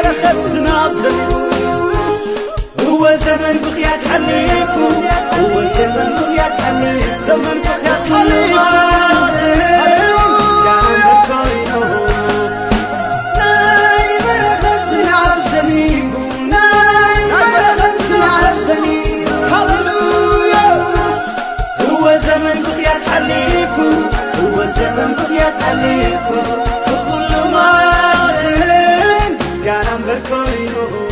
بركة سنابزل هو زمن بخيات حليفو هو زمن بخيات حليف زمن بخيات حليف كان بكاينه ناي بركة سنابزني ناي بركة سنابزني هللويا هو زمن بخيات حليفو هو زمن بخيات حليفو وكل ما كان بكاينه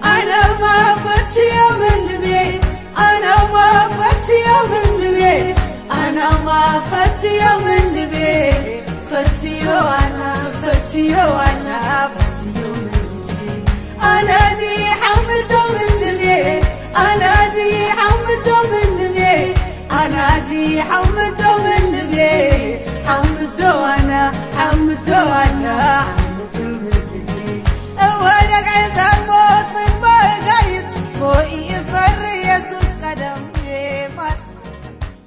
أنا ما فتي يوم الليل أنا ما فتي يوم الليل أنا ما فتي يوم الليل فتي وانا فتي وانا فتي يوم الليل أنا دي حمد من الليل أنا دي حمد من الليل أنا دي حمد من الليل حمد وانا حمد وانا حمد من الليل أولك عز الموت من مرقيد فوقي يفر يسوس قدم يمر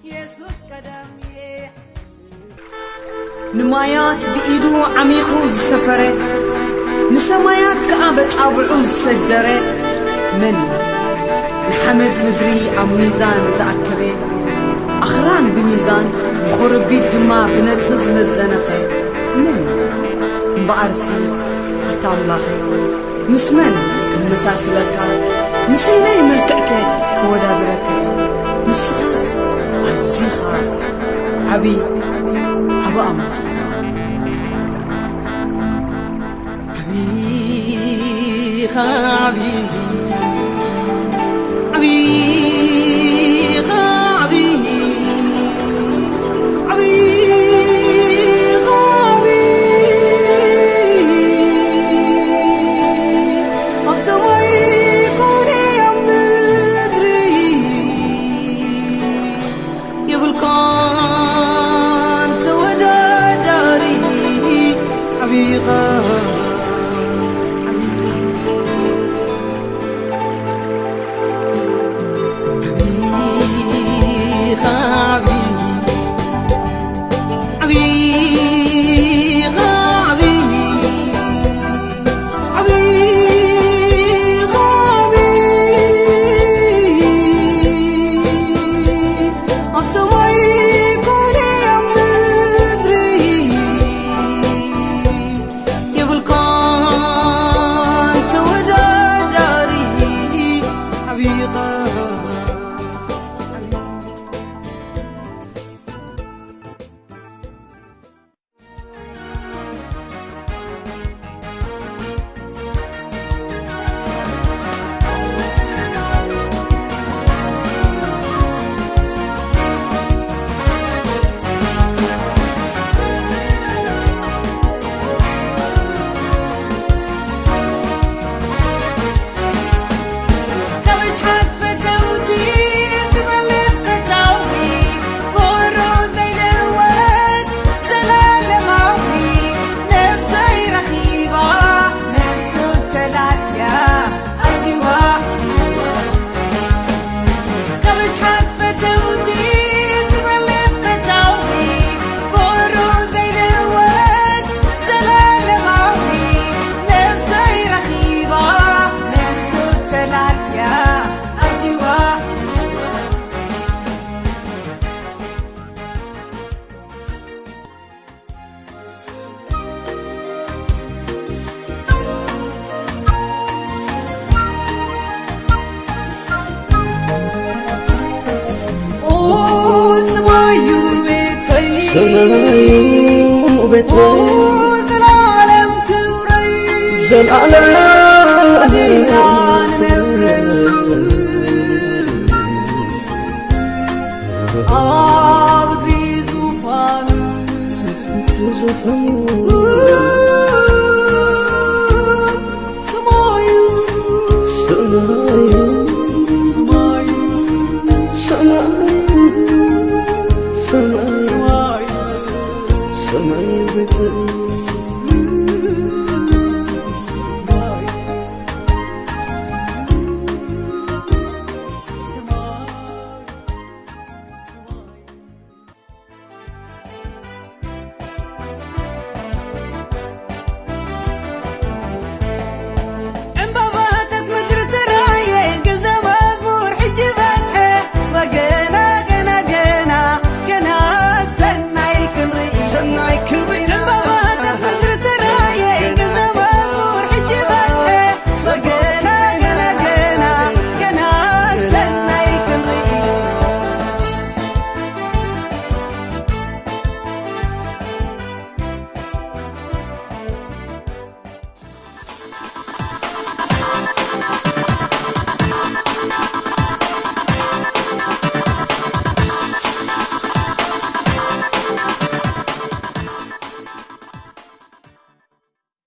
يسوس قدم نمايات بإيدو عميقو السفرة نسمايات كأبت أبعو السجرة من نحمد مدري عم ميزان زعكبه أخران بميزان وخربي دما بنتمز مزنخه من بأرسي أتاملاخي مسمن المساسلتك مسيناي ملكك كودادرك مسخاس عزيخا عبي عبو أمر عبي خابي عبي خابي سمايو بتري زلالم كوري زلالم دينان نبرن عبدي زفان